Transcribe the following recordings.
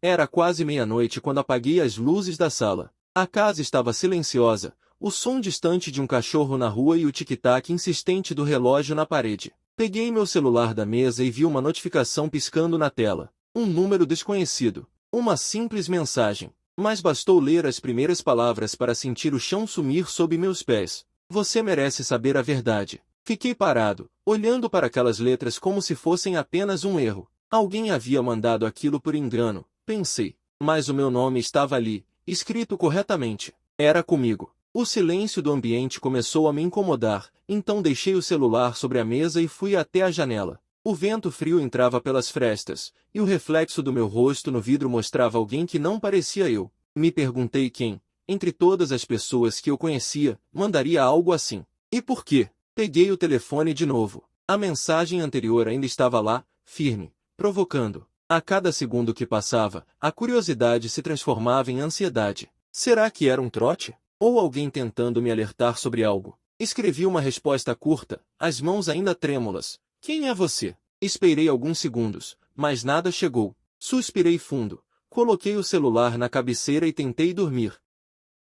Era quase meia-noite quando apaguei as luzes da sala. A casa estava silenciosa, o som distante de um cachorro na rua e o tic-tac insistente do relógio na parede. Peguei meu celular da mesa e vi uma notificação piscando na tela. Um número desconhecido. Uma simples mensagem. Mas bastou ler as primeiras palavras para sentir o chão sumir sob meus pés. Você merece saber a verdade. Fiquei parado, olhando para aquelas letras como se fossem apenas um erro. Alguém havia mandado aquilo por engano, pensei. Mas o meu nome estava ali, escrito corretamente. Era comigo. O silêncio do ambiente começou a me incomodar, então deixei o celular sobre a mesa e fui até a janela. O vento frio entrava pelas frestas, e o reflexo do meu rosto no vidro mostrava alguém que não parecia eu. Me perguntei quem, entre todas as pessoas que eu conhecia, mandaria algo assim. E por quê? Peguei o telefone de novo. A mensagem anterior ainda estava lá, firme, provocando. A cada segundo que passava, a curiosidade se transformava em ansiedade. Será que era um trote? Ou alguém tentando me alertar sobre algo? Escrevi uma resposta curta, as mãos ainda trêmulas. Quem é você? Esperei alguns segundos, mas nada chegou. Suspirei fundo. Coloquei o celular na cabeceira e tentei dormir.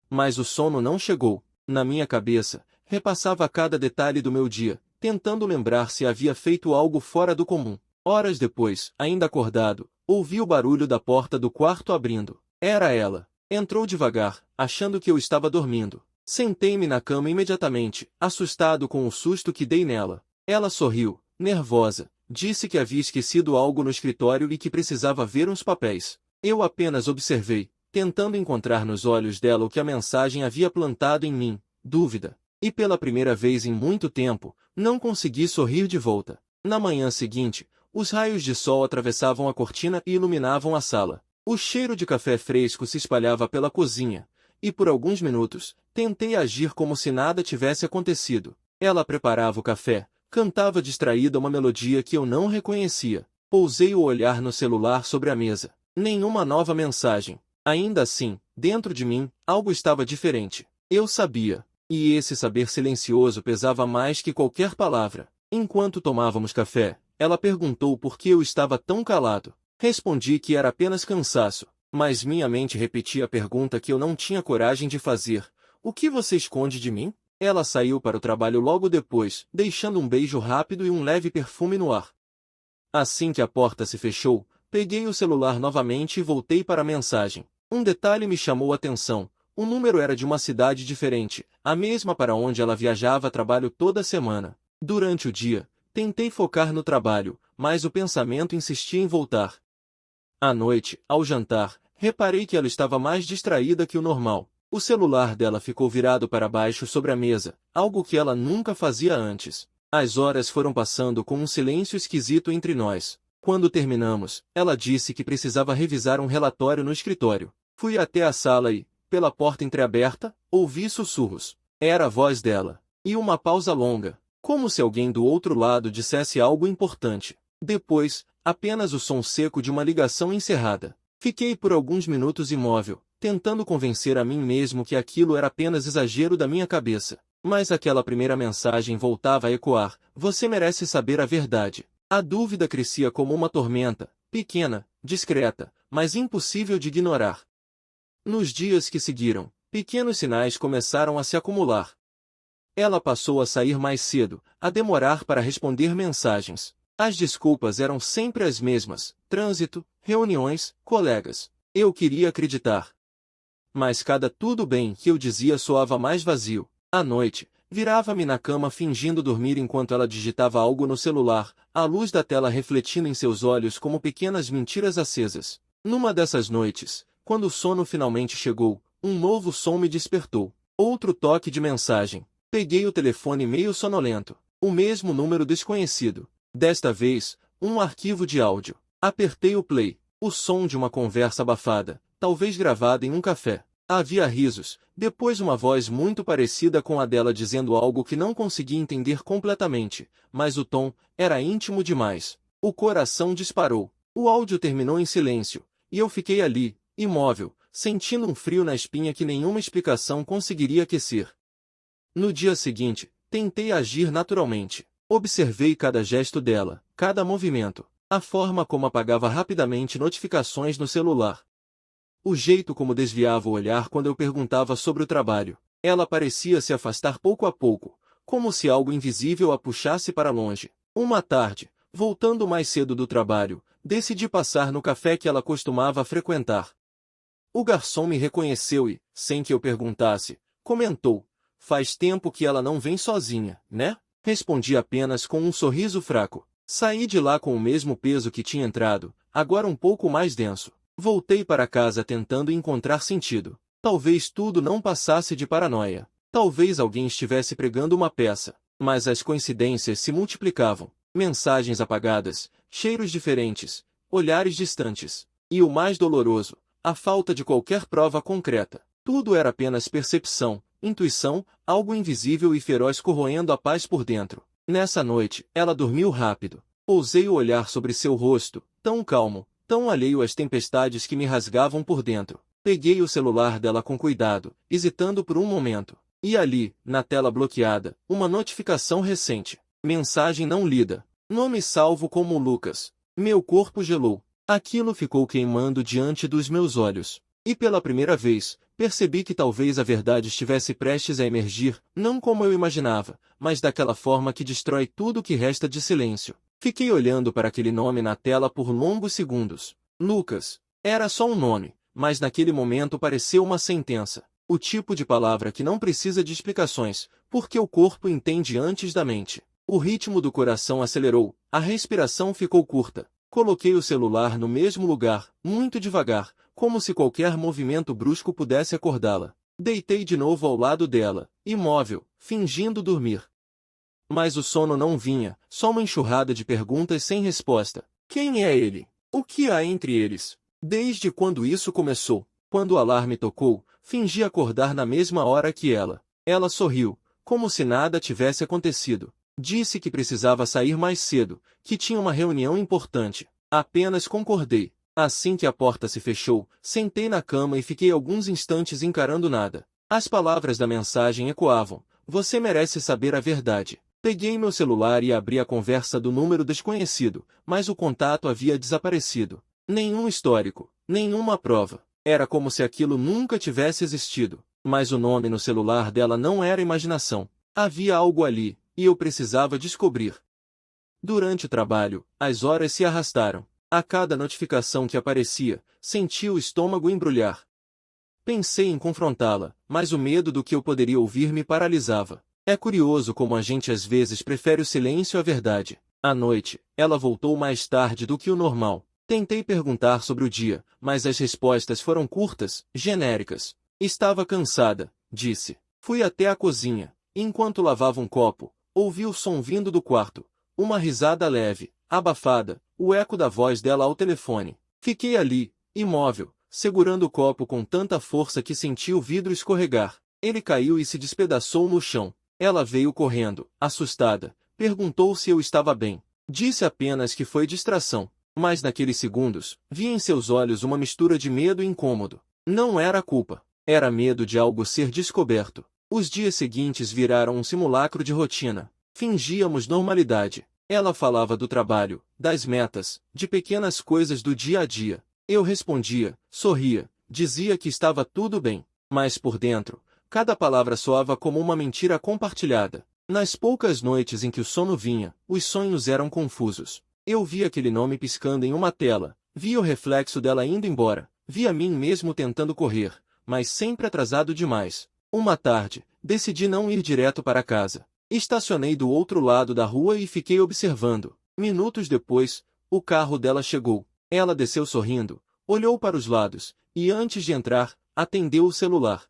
Mas o sono não chegou. Na minha cabeça, repassava cada detalhe do meu dia, tentando lembrar se havia feito algo fora do comum. Horas depois, ainda acordado, ouvi o barulho da porta do quarto abrindo. Era ela. Entrou devagar, achando que eu estava dormindo. Sentei-me na cama imediatamente, assustado com o susto que dei nela. Ela sorriu, nervosa, disse que havia esquecido algo no escritório e que precisava ver uns papéis. Eu apenas observei, tentando encontrar nos olhos dela o que a mensagem havia plantado em mim, dúvida. E pela primeira vez em muito tempo, não consegui sorrir de volta. Na manhã seguinte, os raios de sol atravessavam a cortina e iluminavam a sala. O cheiro de café fresco se espalhava pela cozinha, e por alguns minutos, tentei agir como se nada tivesse acontecido. Ela preparava o café, cantava distraída uma melodia que eu não reconhecia. Pousei o olhar no celular sobre a mesa. Nenhuma nova mensagem. Ainda assim, dentro de mim, algo estava diferente. Eu sabia, e esse saber silencioso pesava mais que qualquer palavra. Enquanto tomávamos café, ela perguntou por que eu estava tão calado. Respondi que era apenas cansaço, mas minha mente repetia a pergunta que eu não tinha coragem de fazer. O que você esconde de mim? Ela saiu para o trabalho logo depois, deixando um beijo rápido e um leve perfume no ar. Assim que a porta se fechou, peguei o celular novamente e voltei para a mensagem. Um detalhe me chamou a atenção. O número era de uma cidade diferente, a mesma para onde ela viajava a trabalho toda semana. Durante o dia, tentei focar no trabalho, mas o pensamento insistia em voltar. À noite, ao jantar, reparei que ela estava mais distraída que o normal. O celular dela ficou virado para baixo sobre a mesa, algo que ela nunca fazia antes. As horas foram passando com um silêncio esquisito entre nós. Quando terminamos, ela disse que precisava revisar um relatório no escritório. Fui até a sala e, pela porta entreaberta, ouvi sussurros. Era a voz dela. E uma pausa longa, como se alguém do outro lado dissesse algo importante. Depois, apenas o som seco de uma ligação encerrada. Fiquei por alguns minutos imóvel, tentando convencer a mim mesmo que aquilo era apenas exagero da minha cabeça. Mas aquela primeira mensagem voltava a ecoar. Você merece saber a verdade. A dúvida crescia como uma tormenta, pequena, discreta, mas impossível de ignorar. Nos dias que seguiram, pequenos sinais começaram a se acumular. Ela passou a sair mais cedo, a demorar para responder mensagens. As desculpas eram sempre as mesmas: trânsito, reuniões, colegas. Eu queria acreditar. Mas cada tudo bem que eu dizia soava mais vazio. À noite, virava-me na cama fingindo dormir enquanto ela digitava algo no celular, a luz da tela refletindo em seus olhos como pequenas mentiras acesas. Numa dessas noites, quando o sono finalmente chegou, um novo som me despertou. Outro toque de mensagem. Peguei o telefone meio sonolento. O mesmo número desconhecido. Desta vez, um arquivo de áudio. Apertei o play. O som de uma conversa abafada, talvez gravada em um café. Havia risos, depois uma voz muito parecida com a dela dizendo algo que não consegui entender completamente, mas o tom era íntimo demais. O coração disparou. O áudio terminou em silêncio, e eu fiquei ali, imóvel, sentindo um frio na espinha que nenhuma explicação conseguiria aquecer. No dia seguinte, tentei agir naturalmente. Observei cada gesto dela, cada movimento. A forma como apagava rapidamente notificações no celular. O jeito como desviava o olhar quando eu perguntava sobre o trabalho. Ela parecia se afastar pouco a pouco, como se algo invisível a puxasse para longe. Uma tarde, voltando mais cedo do trabalho, decidi passar no café que ela costumava frequentar. O garçom me reconheceu e, sem que eu perguntasse, comentou: "Faz tempo que ela não vem sozinha, né?" Respondi apenas com um sorriso fraco. Saí de lá com o mesmo peso que tinha entrado, agora um pouco mais denso. Voltei para casa tentando encontrar sentido. Talvez tudo não passasse de paranoia. Talvez alguém estivesse pregando uma peça. Mas as coincidências se multiplicavam. Mensagens apagadas, cheiros diferentes, olhares distantes. E o mais doloroso, a falta de qualquer prova concreta. Tudo era apenas percepção, intuição, algo invisível e feroz corroendo a paz por dentro. Nessa noite, ela dormiu rápido. Pousei o olhar sobre seu rosto, tão calmo, tão alheio às tempestades que me rasgavam por dentro. Peguei o celular dela com cuidado, hesitando por um momento. E ali, na tela bloqueada, uma notificação recente. Mensagem não lida. Nome salvo como Lucas. Meu corpo gelou. Aquilo ficou queimando diante dos meus olhos. E pela primeira vez, percebi que talvez a verdade estivesse prestes a emergir, não como eu imaginava, mas daquela forma que destrói tudo que resta de silêncio. Fiquei olhando para aquele nome na tela por longos segundos. Lucas. Era só um nome, mas naquele momento pareceu uma sentença. O tipo de palavra que não precisa de explicações, porque o corpo entende antes da mente. O ritmo do coração acelerou, a respiração ficou curta. Coloquei o celular no mesmo lugar, muito devagar, como se qualquer movimento brusco pudesse acordá-la. Deitei de novo ao lado dela, imóvel, fingindo dormir. Mas o sono não vinha, só uma enxurrada de perguntas sem resposta. Quem é ele? O que há entre eles? Desde quando isso começou? Quando o alarme tocou, fingi acordar na mesma hora que ela. Ela sorriu, como se nada tivesse acontecido. Disse que precisava sair mais cedo, que tinha uma reunião importante. Apenas concordei. Assim que a porta se fechou, sentei na cama e fiquei alguns instantes encarando nada. As palavras da mensagem ecoavam. Você merece saber a verdade. Peguei meu celular e abri a conversa do número desconhecido, mas o contato havia desaparecido. Nenhum histórico, nenhuma prova. Era como se aquilo nunca tivesse existido. Mas o nome no celular dela não era imaginação. Havia algo ali, e eu precisava descobrir. Durante o trabalho, as horas se arrastaram. A cada notificação que aparecia, senti o estômago embrulhar. Pensei em confrontá-la, mas o medo do que eu poderia ouvir me paralisava. É curioso como a gente às vezes prefere o silêncio à verdade. À noite, ela voltou mais tarde do que o normal. Tentei perguntar sobre o dia, mas as respostas foram curtas, genéricas. Estava cansada, disse. Fui até a cozinha. Enquanto lavava um copo, ouvi o som vindo do quarto. Uma risada leve, abafada, o eco da voz dela ao telefone. Fiquei ali, imóvel, segurando o copo com tanta força que senti o vidro escorregar. Ele caiu e se despedaçou no chão. Ela veio correndo, assustada, perguntou se eu estava bem. Disse apenas que foi distração. Mas naqueles segundos, vi em seus olhos uma mistura de medo e incômodo. Não era culpa. Era medo de algo ser descoberto. Os dias seguintes viraram um simulacro de rotina. Fingíamos normalidade. Ela falava do trabalho, das metas, de pequenas coisas do dia a dia. Eu respondia, sorria, dizia que estava tudo bem. Mas por dentro, cada palavra soava como uma mentira compartilhada. Nas poucas noites em que o sono vinha, os sonhos eram confusos. Eu via aquele nome piscando em uma tela, via o reflexo dela indo embora, via mim mesmo tentando correr, mas sempre atrasado demais. Uma tarde, decidi não ir direto para casa. Estacionei do outro lado da rua e fiquei observando. Minutos depois, o carro dela chegou. Ela desceu sorrindo, olhou para os lados, e antes de entrar, atendeu o celular.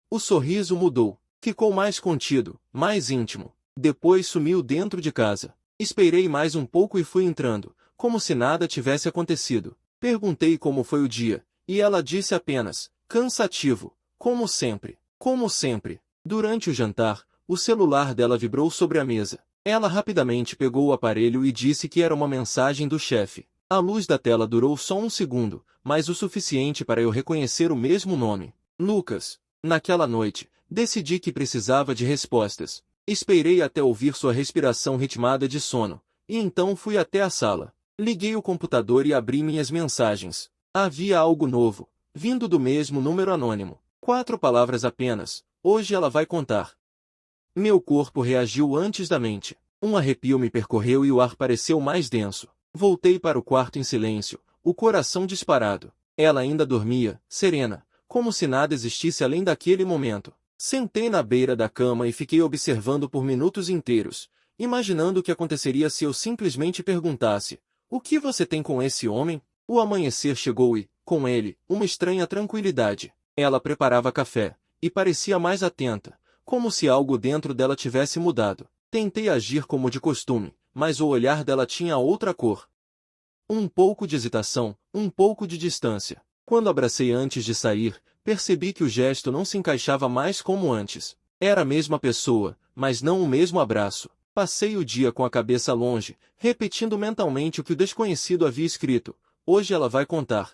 O sorriso mudou, ficou mais contido, mais íntimo. Depois sumiu dentro de casa. Esperei mais um pouco e fui entrando, como se nada tivesse acontecido. Perguntei como foi o dia, e ela disse apenas, cansativo, como sempre, como sempre. Durante o jantar, o celular dela vibrou sobre a mesa. Ela rapidamente pegou o aparelho e disse que era uma mensagem do chefe. A luz da tela durou só um segundo, mas o suficiente para eu reconhecer o mesmo nome. Lucas. Naquela noite, decidi que precisava de respostas. Esperei até ouvir sua respiração ritmada de sono, e então fui até a sala. Liguei o computador e abri minhas mensagens. Havia algo novo, vindo do mesmo número anônimo. 4 palavras apenas. Hoje ela vai contar. Meu corpo reagiu antes da mente. Um arrepio me percorreu e o ar pareceu mais denso. Voltei para o quarto em silêncio, o coração disparado. Ela ainda dormia, serena, como se nada existisse além daquele momento. Sentei na beira da cama e fiquei observando por minutos inteiros, imaginando o que aconteceria se eu simplesmente perguntasse: "O que você tem com esse homem?" O amanhecer chegou e, com ele, uma estranha tranquilidade. Ela preparava café, e parecia mais atenta, como se algo dentro dela tivesse mudado. Tentei agir como de costume, mas o olhar dela tinha outra cor. Um pouco de hesitação, um pouco de distância. Quando abracei antes de sair, percebi que o gesto não se encaixava mais como antes. Era a mesma pessoa, mas não o mesmo abraço. Passei o dia com a cabeça longe, repetindo mentalmente o que o desconhecido havia escrito. Hoje ela vai contar.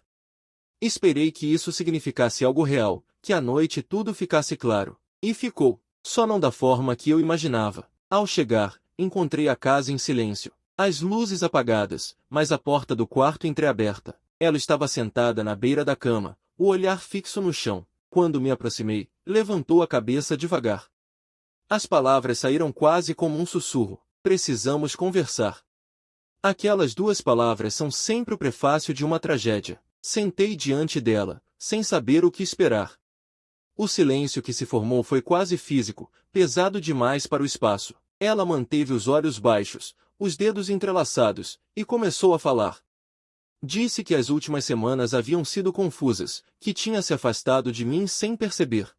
Esperei que isso significasse algo real, que à noite tudo ficasse claro. E ficou, só não da forma que eu imaginava. Ao chegar, encontrei a casa em silêncio. As luzes apagadas, mas a porta do quarto entreaberta. Ela estava sentada na beira da cama, o olhar fixo no chão. Quando me aproximei, levantou a cabeça devagar. As palavras saíram quase como um sussurro. Precisamos conversar. Aquelas 2 palavras são sempre o prefácio de uma tragédia. Sentei diante dela, sem saber o que esperar. O silêncio que se formou foi quase físico, pesado demais para o espaço. Ela manteve os olhos baixos, os dedos entrelaçados, e começou a falar. Disse que as últimas semanas haviam sido confusas, que tinha se afastado de mim sem perceber.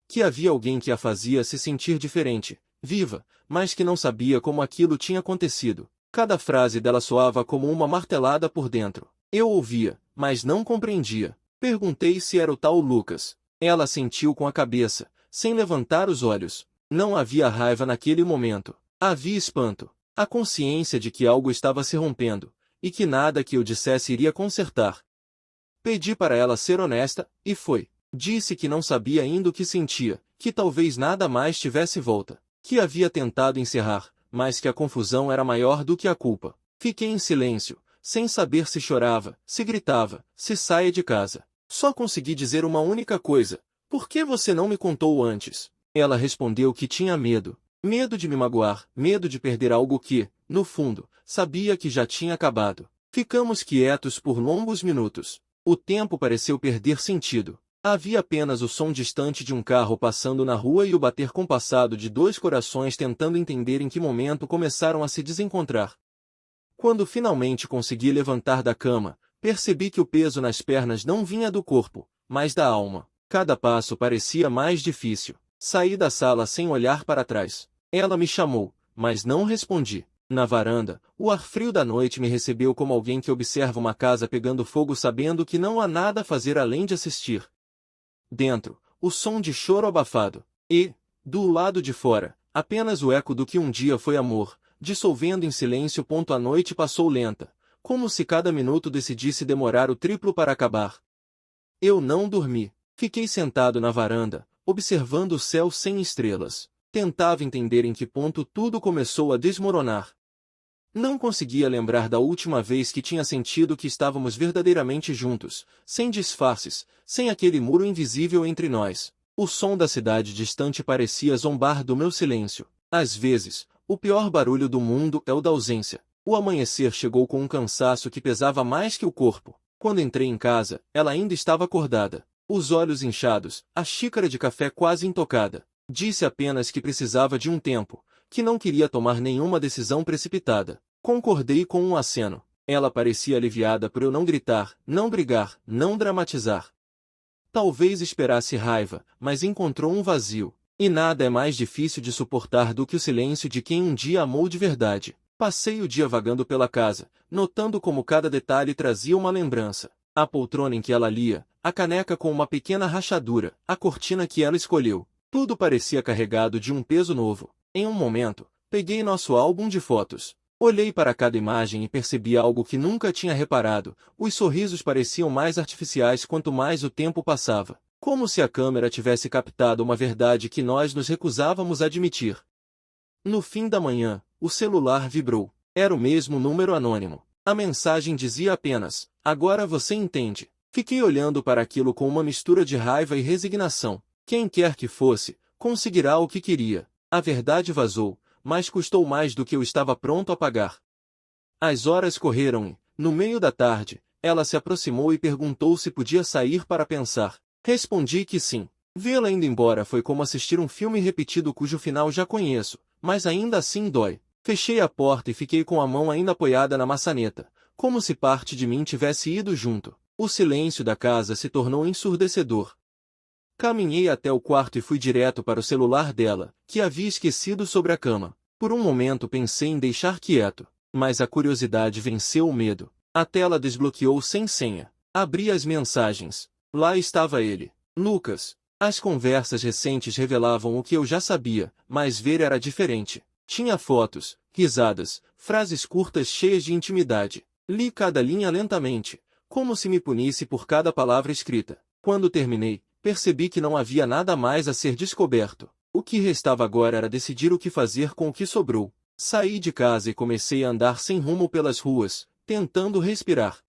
Que havia alguém que a fazia se sentir diferente, viva, mas que não sabia como aquilo tinha acontecido. Cada frase dela soava como uma martelada por dentro. Eu ouvia, mas não compreendia. Perguntei se era o tal Lucas. Ela assentiu com a cabeça, sem levantar os olhos. Não havia raiva naquele momento. Havia espanto. A consciência de que algo estava se rompendo, e que nada que eu dissesse iria consertar. Pedi para ela ser honesta, e foi. Disse que não sabia ainda o que sentia, que talvez nada mais tivesse volta, que havia tentado encerrar, mas que a confusão era maior do que a culpa. Fiquei em silêncio, sem saber se chorava, se gritava, se saia de casa. Só consegui dizer uma única coisa: por que você não me contou antes? Ela respondeu que tinha medo. Medo de me magoar, medo de perder algo que, no fundo, sabia que já tinha acabado. Ficamos quietos por longos minutos. O tempo pareceu perder sentido. Havia apenas o som distante de um carro passando na rua e o bater compassado de 2 corações tentando entender em que momento começaram a se desencontrar. Quando finalmente consegui levantar da cama, percebi que o peso nas pernas não vinha do corpo, mas da alma. Cada passo parecia mais difícil. Saí da sala sem olhar para trás. Ela me chamou, mas não respondi. Na varanda, o ar frio da noite me recebeu como alguém que observa uma casa pegando fogo sabendo que não há nada a fazer além de assistir. Dentro, o som de choro abafado. E, do lado de fora, apenas o eco do que um dia foi amor, dissolvendo em silêncio. A noite passou lenta, como se cada minuto decidisse demorar o triplo para acabar. Eu não dormi. Fiquei sentado na varanda, observando o céu sem estrelas. Tentava entender em que ponto tudo começou a desmoronar. Não conseguia lembrar da última vez que tinha sentido que estávamos verdadeiramente juntos, sem disfarces, sem aquele muro invisível entre nós. O som da cidade distante parecia zombar do meu silêncio. Às vezes, o pior barulho do mundo é o da ausência. O amanhecer chegou com um cansaço que pesava mais que o corpo. Quando entrei em casa, ela ainda estava acordada. Os olhos inchados, a xícara de café quase intocada. Disse apenas que precisava de um tempo, que não queria tomar nenhuma decisão precipitada. Concordei com um aceno. Ela parecia aliviada por eu não gritar, não brigar, não dramatizar. Talvez esperasse raiva, mas encontrou um vazio. E nada é mais difícil de suportar do que o silêncio de quem um dia amou de verdade. Passei o dia vagando pela casa, notando como cada detalhe trazia uma lembrança. A poltrona em que ela lia, a caneca com uma pequena rachadura, a cortina que ela escolheu. Tudo parecia carregado de um peso novo. Em um momento, peguei nosso álbum de fotos. Olhei para cada imagem e percebi algo que nunca tinha reparado. Os sorrisos pareciam mais artificiais quanto mais o tempo passava. Como se a câmera tivesse captado uma verdade que nós nos recusávamos a admitir. No fim da manhã, o celular vibrou. Era o mesmo número anônimo. A mensagem dizia apenas: agora você entende. Fiquei olhando para aquilo com uma mistura de raiva e resignação. Quem quer que fosse, conseguirá o que queria. A verdade vazou, mas custou mais do que eu estava pronto a pagar. As horas correram e, no meio da tarde, ela se aproximou e perguntou se podia sair para pensar. Respondi que sim. Vê-la indo embora foi como assistir um filme repetido cujo final já conheço, mas ainda assim dói. Fechei a porta e fiquei com a mão ainda apoiada na maçaneta, como se parte de mim tivesse ido junto. O silêncio da casa se tornou ensurdecedor. Caminhei até o quarto e fui direto para o celular dela, que havia esquecido sobre a cama. Por um momento pensei em deixar quieto, mas a curiosidade venceu o medo. A tela desbloqueou sem senha. Abri as mensagens. Lá estava ele. Lucas. As conversas recentes revelavam o que eu já sabia, mas ver era diferente. Tinha fotos, risadas, frases curtas cheias de intimidade. Li cada linha lentamente, como se me punisse por cada palavra escrita. Quando terminei, percebi que não havia nada mais a ser descoberto. O que restava agora era decidir o que fazer com o que sobrou. Saí de casa e comecei a andar sem rumo pelas ruas, tentando respirar.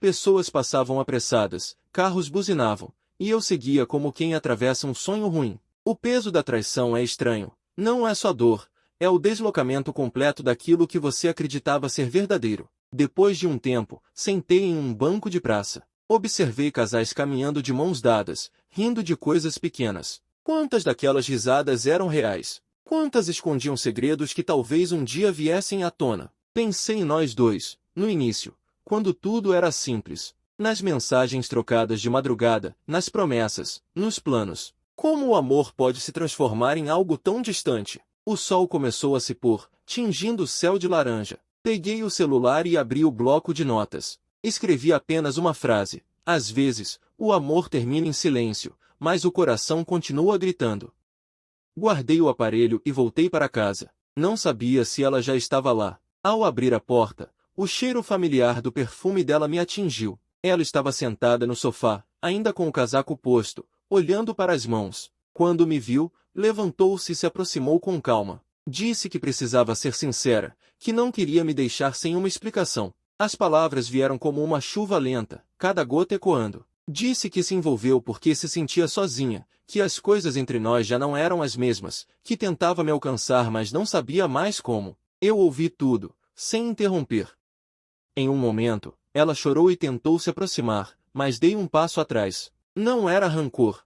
Pessoas passavam apressadas, carros buzinavam, e eu seguia como quem atravessa um sonho ruim. O peso da traição é estranho. Não é só dor, é o deslocamento completo daquilo que você acreditava ser verdadeiro. Depois de um tempo, sentei em um banco de praça. Observei casais caminhando de mãos dadas, rindo de coisas pequenas. Quantas daquelas risadas eram reais? Quantas escondiam segredos que talvez um dia viessem à tona? Pensei em nós dois, no início, quando tudo era simples. Nas mensagens trocadas de madrugada, nas promessas, nos planos. Como o amor pode se transformar em algo tão distante? O sol começou a se pôr, tingindo o céu de laranja. Peguei o celular e abri o bloco de notas. Escrevi apenas uma frase. Às vezes, o amor termina em silêncio, mas o coração continua gritando. Guardei o aparelho e voltei para casa. Não sabia se ela já estava lá. Ao abrir a porta, o cheiro familiar do perfume dela me atingiu. Ela estava sentada no sofá, ainda com o casaco posto, olhando para as mãos. Quando me viu, levantou-se e se aproximou com calma. Disse que precisava ser sincera, que não queria me deixar sem uma explicação. As palavras vieram como uma chuva lenta, cada gota ecoando. Disse que se envolveu porque se sentia sozinha, que as coisas entre nós já não eram as mesmas, que tentava me alcançar mas não sabia mais como. Eu ouvi tudo, sem interromper. Em um momento, ela chorou e tentou se aproximar, mas dei um passo atrás. Não era rancor.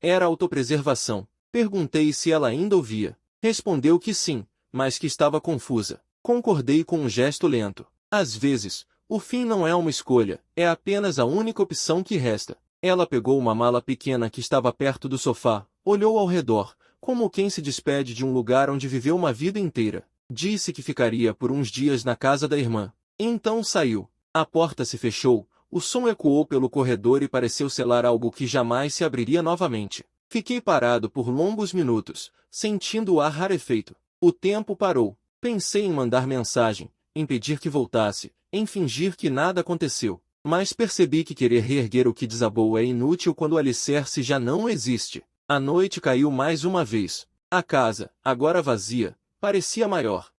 Era autopreservação. Perguntei se ela ainda ouvia. Respondeu que sim, mas que estava confusa. Concordei com um gesto lento. Às vezes, o fim não é uma escolha, é apenas a única opção que resta. Ela pegou uma mala pequena que estava perto do sofá, olhou ao redor, como quem se despede de um lugar onde viveu uma vida inteira. Disse que ficaria por uns dias na casa da irmã. Então saiu. A porta se fechou, o som ecoou pelo corredor e pareceu selar algo que jamais se abriria novamente. Fiquei parado por longos minutos, sentindo o ar rarefeito. O tempo parou. Pensei em mandar mensagem, em pedir que voltasse, em fingir que nada aconteceu. Mas percebi que querer reerguer o que desabou é inútil quando o alicerce já não existe. A noite caiu mais uma vez. A casa, agora vazia, parecia maior.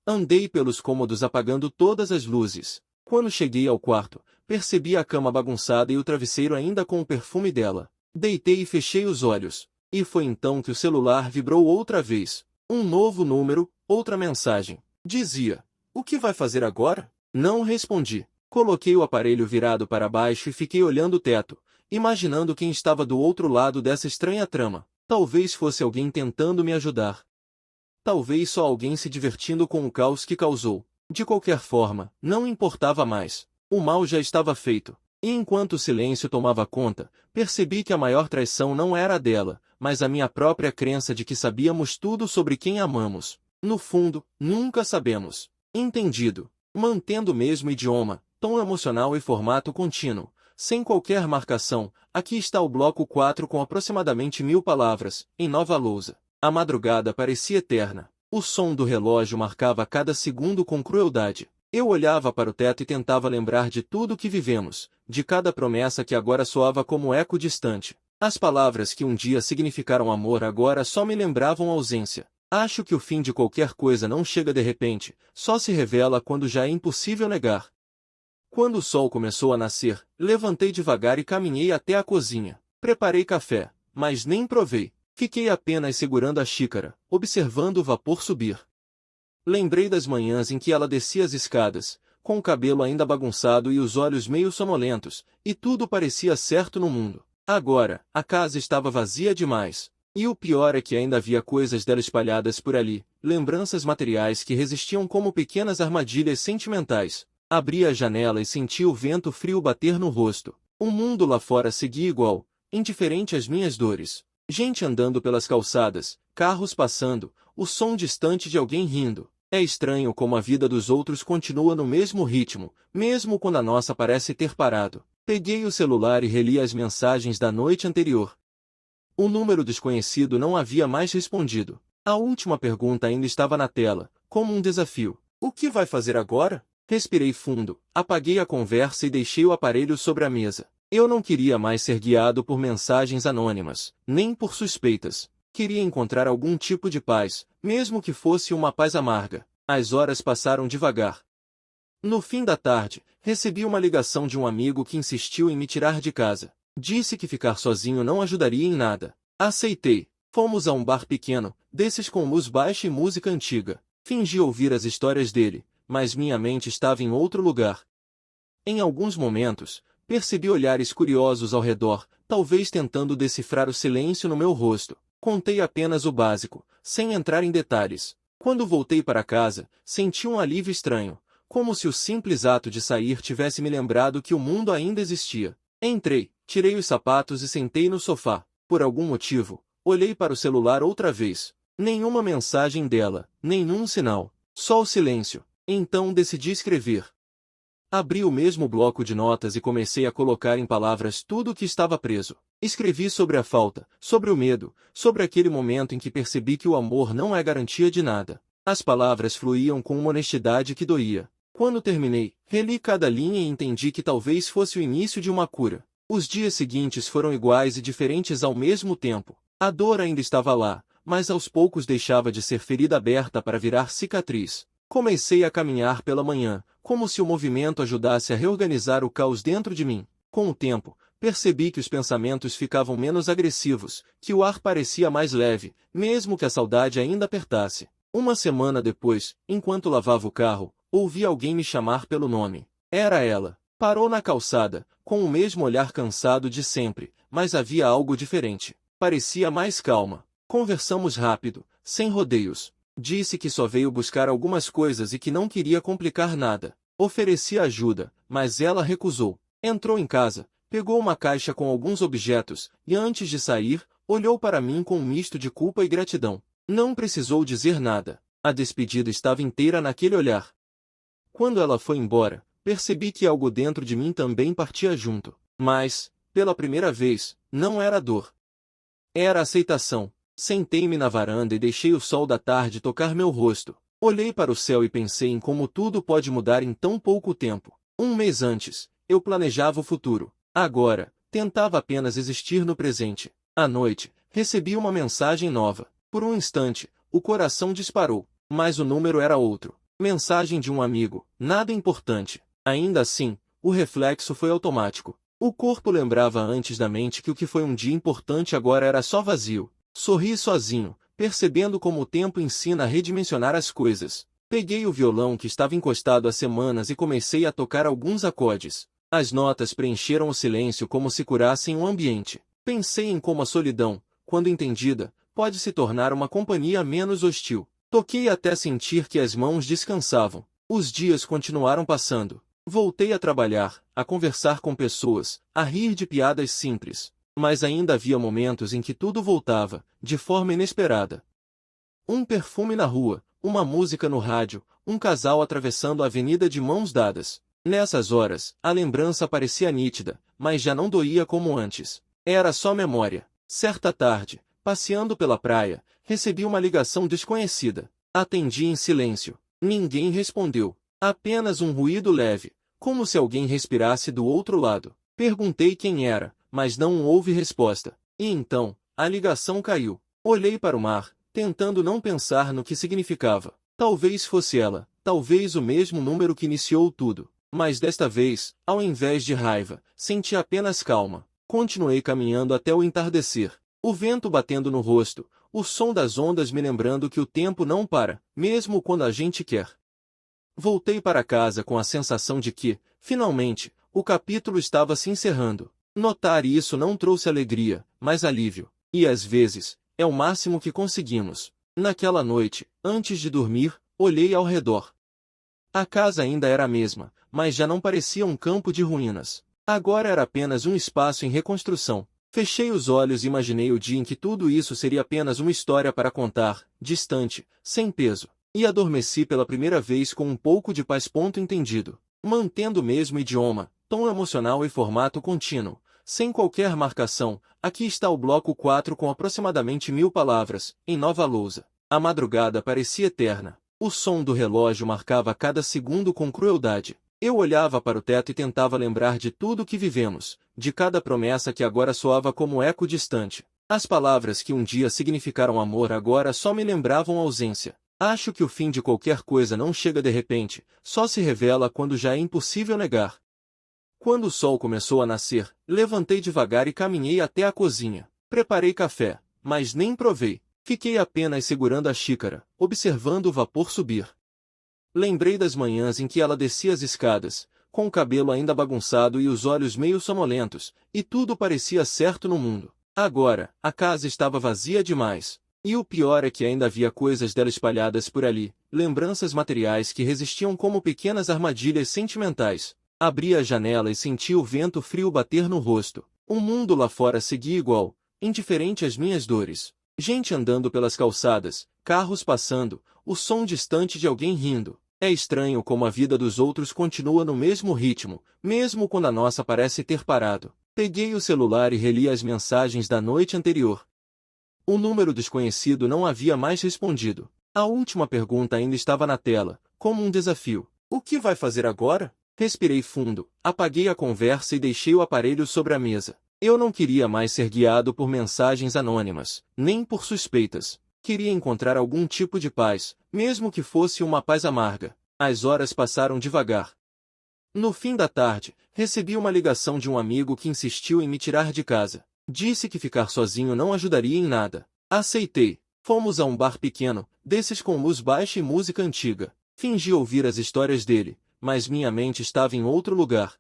Andei pelos cômodos apagando todas as luzes. Quando cheguei ao quarto, percebi a cama bagunçada e o travesseiro ainda com o perfume dela. Deitei e fechei os olhos. E foi então que o celular vibrou outra vez. Um novo número, outra mensagem. Dizia: "O que vai fazer agora?" Não respondi. Coloquei o aparelho virado para baixo e fiquei olhando o teto, imaginando quem estava do outro lado dessa estranha trama. Talvez fosse alguém tentando me ajudar. Talvez só alguém se divertindo com o caos que causou. De qualquer forma, não importava mais. O mal já estava feito. E enquanto o silêncio tomava conta, percebi que a maior traição não era a dela, mas a minha própria crença de que sabíamos tudo sobre quem amamos. No fundo, nunca sabemos. Entendido. Mantendo o mesmo idioma, tom emocional e formato contínuo, sem qualquer marcação, aqui está o bloco 4 com aproximadamente 1000 palavras, em nova lousa. A madrugada parecia eterna. O som do relógio marcava cada segundo com crueldade. Eu olhava para o teto e tentava lembrar de tudo que vivemos, de cada promessa que agora soava como eco distante. As palavras que um dia significaram amor agora só me lembravam ausência. Acho que o fim de qualquer coisa não chega de repente, só se revela quando já é impossível negar. Quando o sol começou a nascer, levantei devagar e caminhei até a cozinha. Preparei café, mas nem provei. Fiquei apenas segurando a xícara, observando o vapor subir. Lembrei das manhãs em que ela descia as escadas, com o cabelo ainda bagunçado e os olhos meio sonolentos, e tudo parecia certo no mundo. Agora, a casa estava vazia demais. E o pior é que ainda havia coisas dela espalhadas por ali, lembranças materiais que resistiam como pequenas armadilhas sentimentais. Abri a janela e senti o vento frio bater no rosto. O mundo lá fora seguia igual, indiferente às minhas dores. Gente andando pelas calçadas, carros passando, o som distante de alguém rindo. É estranho como a vida dos outros continua no mesmo ritmo, mesmo quando a nossa parece ter parado. Peguei o celular e reli as mensagens da noite anterior. O número desconhecido não havia mais respondido. A última pergunta ainda estava na tela, como um desafio. O que vai fazer agora? Respirei fundo, apaguei a conversa e deixei o aparelho sobre a mesa. Eu não queria mais ser guiado por mensagens anônimas, nem por suspeitas. Queria encontrar algum tipo de paz, mesmo que fosse uma paz amarga. As horas passaram devagar. No fim da tarde, recebi uma ligação de um amigo que insistiu em me tirar de casa. Disse que ficar sozinho não ajudaria em nada. Aceitei. Fomos a um bar pequeno, desses com luz baixa e música antiga. Fingi ouvir as histórias dele, mas minha mente estava em outro lugar. Em alguns momentos, percebi olhares curiosos ao redor, talvez tentando decifrar o silêncio no meu rosto. Contei apenas o básico, sem entrar em detalhes. Quando voltei para casa, senti um alívio estranho, como se o simples ato de sair tivesse me lembrado que o mundo ainda existia. Entrei, tirei os sapatos e sentei no sofá. Por algum motivo, olhei para o celular outra vez. Nenhuma mensagem dela, nenhum sinal, só o silêncio. Então decidi escrever. Abri o mesmo bloco de notas e comecei a colocar em palavras tudo o que estava preso. Escrevi sobre a falta, sobre o medo, sobre aquele momento em que percebi que o amor não é garantia de nada. As palavras fluíam com uma honestidade que doía. Quando terminei, reli cada linha e entendi que talvez fosse o início de uma cura. Os dias seguintes foram iguais e diferentes ao mesmo tempo. A dor ainda estava lá, mas aos poucos deixava de ser ferida aberta para virar cicatriz. Comecei a caminhar pela manhã, como se o movimento ajudasse a reorganizar o caos dentro de mim. Com o tempo, percebi que os pensamentos ficavam menos agressivos, que o ar parecia mais leve, mesmo que a saudade ainda apertasse. Uma semana depois, enquanto lavava o carro, ouvi alguém me chamar pelo nome. Era ela. Parou na calçada, com o mesmo olhar cansado de sempre, mas havia algo diferente. Parecia mais calma. Conversamos rápido, sem rodeios. Disse que só veio buscar algumas coisas e que não queria complicar nada. Ofereci ajuda, mas ela recusou. Entrou em casa, pegou uma caixa com alguns objetos, e antes de sair, olhou para mim com um misto de culpa e gratidão. Não precisou dizer nada. A despedida estava inteira naquele olhar. Quando ela foi embora, percebi que algo dentro de mim também partia junto. Mas, pela primeira vez, não era dor. Era aceitação. Sentei-me na varanda e deixei o sol da tarde tocar meu rosto. Olhei para o céu e pensei em como tudo pode mudar em tão pouco tempo. Um mês antes, eu planejava o futuro. Agora, tentava apenas existir no presente. À noite, recebi uma mensagem nova. Por um instante, o coração disparou, mas o número era outro. Mensagem de um amigo, nada importante. Ainda assim, o reflexo foi automático. O corpo lembrava antes da mente que o que foi um dia importante agora era só vazio. Sorri sozinho, percebendo como o tempo ensina a redimensionar as coisas. Peguei o violão que estava encostado há semanas e comecei a tocar alguns acordes. As notas preencheram o silêncio como se curassem o ambiente. Pensei em como a solidão, quando entendida, pode se tornar uma companhia menos hostil. Toquei até sentir que as mãos descansavam. Os dias continuaram passando. Voltei a trabalhar, a conversar com pessoas, a rir de piadas simples. Mas ainda havia momentos em que tudo voltava, de forma inesperada. Um perfume na rua, uma música no rádio, um casal atravessando a avenida de mãos dadas. Nessas horas, a lembrança parecia nítida, mas já não doía como antes. Era só memória. Certa tarde, passeando pela praia, recebi uma ligação desconhecida. Atendi em silêncio. Ninguém respondeu. Apenas um ruído leve, como se alguém respirasse do outro lado. Perguntei quem era, mas não houve resposta. E então, a ligação caiu. Olhei para o mar, tentando não pensar no que significava. Talvez fosse ela, talvez o mesmo número que iniciou tudo. Mas desta vez, ao invés de raiva, senti apenas calma. Continuei caminhando até o entardecer. O vento batendo no rosto, o som das ondas me lembrando que o tempo não para, mesmo quando a gente quer. Voltei para casa com a sensação de que, finalmente, o capítulo estava se encerrando. Notar isso não trouxe alegria, mas alívio. E às vezes, é o máximo que conseguimos. Naquela noite, antes de dormir, olhei ao redor. A casa ainda era a mesma, mas já não parecia um campo de ruínas. Agora era apenas um espaço em reconstrução. Fechei os olhos e imaginei o dia em que tudo isso seria apenas uma história para contar, distante, sem peso. E adormeci pela primeira vez com um pouco de paz. Entendido. Mantendo o mesmo idioma, tom emocional e formato contínuo, sem qualquer marcação, aqui está o bloco 4 com aproximadamente 1000 palavras, em nova lousa. A madrugada parecia eterna. O som do relógio marcava cada segundo com crueldade. Eu olhava para o teto e tentava lembrar de tudo o que vivemos, de cada promessa que agora soava como eco distante. As palavras que um dia significaram amor agora só me lembravam ausência. Acho que o fim de qualquer coisa não chega de repente, só se revela quando já é impossível negar. Quando o sol começou a nascer, levantei devagar e caminhei até a cozinha. Preparei café, mas nem provei. Fiquei apenas segurando a xícara, observando o vapor subir. Lembrei das manhãs em que ela descia as escadas, com o cabelo ainda bagunçado e os olhos meio sonolentos, e tudo parecia certo no mundo. Agora, a casa estava vazia demais. E o pior é que ainda havia coisas dela espalhadas por ali, lembranças materiais que resistiam como pequenas armadilhas sentimentais. Abri a janela e senti o vento frio bater no rosto. O mundo lá fora seguia igual, indiferente às minhas dores. Gente andando pelas calçadas, carros passando, o som distante de alguém rindo. É estranho como a vida dos outros continua no mesmo ritmo, mesmo quando a nossa parece ter parado. Peguei o celular e reli as mensagens da noite anterior. O número desconhecido não havia mais respondido. A última pergunta ainda estava na tela, como um desafio. O que vai fazer agora? Respirei fundo, apaguei a conversa e deixei o aparelho sobre a mesa. Eu não queria mais ser guiado por mensagens anônimas, nem por suspeitas. Queria encontrar algum tipo de paz, mesmo que fosse uma paz amarga. As horas passaram devagar. No fim da tarde, recebi uma ligação de um amigo que insistiu em me tirar de casa. Disse que ficar sozinho não ajudaria em nada. Aceitei. Fomos a um bar pequeno, desses com luz baixa e música antiga. Fingi ouvir as histórias dele, mas minha mente estava em outro lugar.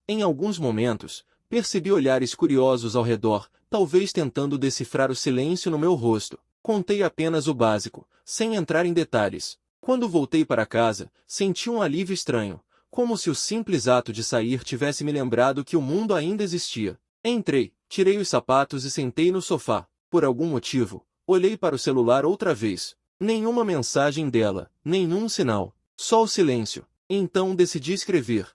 Em alguns momentos, percebi olhares curiosos ao redor, talvez tentando decifrar o silêncio no meu rosto. Contei apenas o básico, sem entrar em detalhes. Quando voltei para casa, senti um alívio estranho, como se o simples ato de sair tivesse me lembrado que o mundo ainda existia. Entrei, tirei os sapatos e sentei no sofá. Por algum motivo, olhei para o celular outra vez. Nenhuma mensagem dela, nenhum sinal, só o silêncio. Então decidi escrever.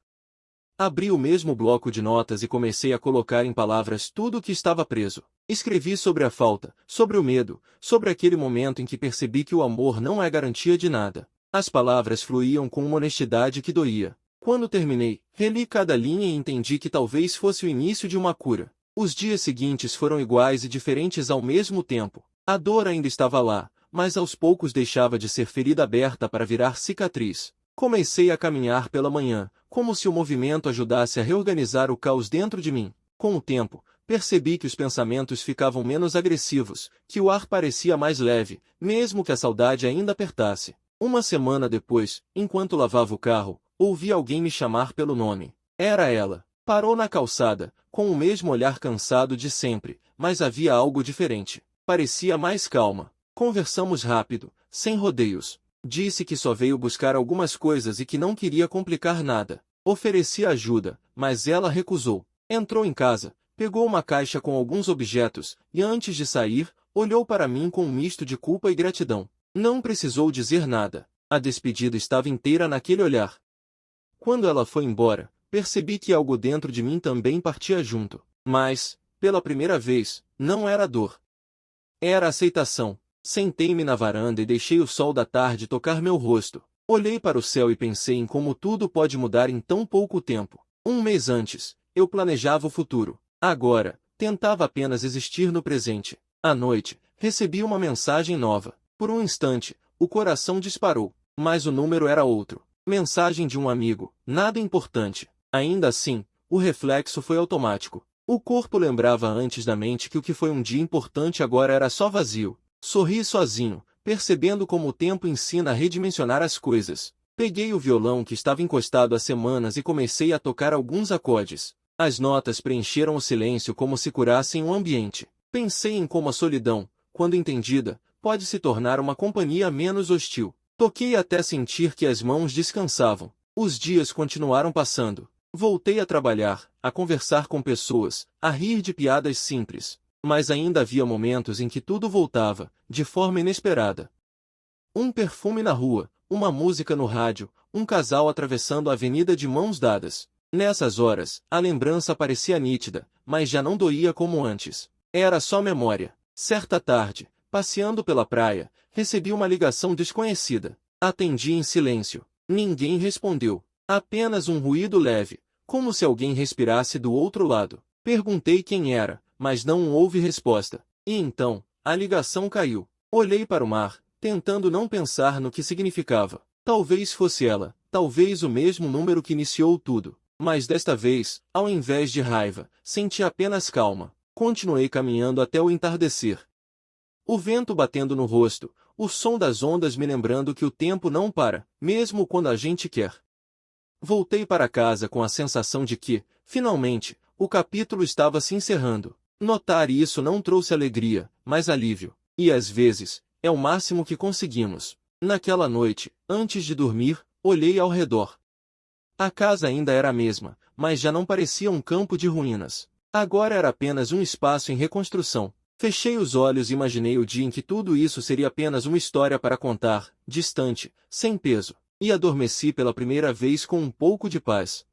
Abri o mesmo bloco de notas e comecei a colocar em palavras tudo o que estava preso. Escrevi sobre a falta, sobre o medo, sobre aquele momento em que percebi que o amor não é garantia de nada. As palavras fluíam com uma honestidade que doía. Quando terminei, reli cada linha e entendi que talvez fosse o início de uma cura. Os dias seguintes foram iguais e diferentes ao mesmo tempo. A dor ainda estava lá, mas aos poucos deixava de ser ferida aberta para virar cicatriz. Comecei a caminhar pela manhã, como se o movimento ajudasse a reorganizar o caos dentro de mim. Com o tempo, percebi que os pensamentos ficavam menos agressivos, que o ar parecia mais leve, mesmo que a saudade ainda apertasse. Uma semana depois, enquanto lavava o carro, ouvi alguém me chamar pelo nome. Era ela. Parou na calçada, com o mesmo olhar cansado de sempre, mas havia algo diferente. Parecia mais calma. Conversamos rápido, sem rodeios. Disse que só veio buscar algumas coisas e que não queria complicar nada. Ofereci ajuda, mas ela recusou. Entrou em casa, pegou uma caixa com alguns objetos, e antes de sair, olhou para mim com um misto de culpa e gratidão. Não precisou dizer nada. A despedida estava inteira naquele olhar. Quando ela foi embora, percebi que algo dentro de mim também partia junto. Mas, pela primeira vez, não era dor. Era aceitação. Sentei-me na varanda e deixei o sol da tarde tocar meu rosto. Olhei para o céu e pensei em como tudo pode mudar em tão pouco tempo. Um mês antes, eu planejava o futuro. Agora, tentava apenas existir no presente. À noite, Recebi uma mensagem nova. Por um instante, o coração disparou, mas o número era outro. Mensagem de um amigo, nada importante. Ainda assim, o reflexo foi automático. O corpo lembrava antes da mente que o que foi um dia importante agora era só vazio. Sorri sozinho, percebendo como o tempo ensina a redimensionar as coisas. Peguei o violão que estava encostado há semanas e comecei a tocar alguns acordes. As notas preencheram o silêncio como se curassem o ambiente. Pensei em como a solidão, quando entendida, pode se tornar uma companhia menos hostil. Toquei até sentir que as mãos descansavam. Os dias continuaram passando. Voltei a trabalhar, a conversar com pessoas, a rir de piadas simples. Mas ainda havia momentos em que tudo voltava, de forma inesperada. Um perfume na rua, uma música no rádio, um casal atravessando a avenida de mãos dadas. Nessas horas, a lembrança parecia nítida, mas já não doía como antes. Era só memória. Certa tarde, passeando pela praia, recebi uma ligação desconhecida. Atendi em silêncio. Ninguém respondeu. Apenas um ruído leve, como se alguém respirasse do outro lado. Perguntei quem era, mas não houve resposta. E então, a ligação caiu. Olhei para o mar, tentando não pensar no que significava. Talvez fosse ela, talvez o mesmo número que iniciou tudo. Mas desta vez, ao invés de raiva, senti apenas calma. Continuei caminhando até o entardecer. O vento batendo no rosto, o som das ondas me lembrando que o tempo não para, mesmo quando a gente quer. Voltei para casa com a sensação de que, finalmente, o capítulo estava se encerrando. Notar isso não trouxe alegria, mas alívio. E às vezes, é o máximo que conseguimos. Naquela noite, antes de dormir, olhei ao redor. A casa ainda era a mesma, mas já não parecia um campo de ruínas. Agora era apenas um espaço em reconstrução. Fechei os olhos e imaginei o dia em que tudo isso seria apenas uma história para contar, distante, sem peso. E adormeci pela primeira vez com um pouco de paz.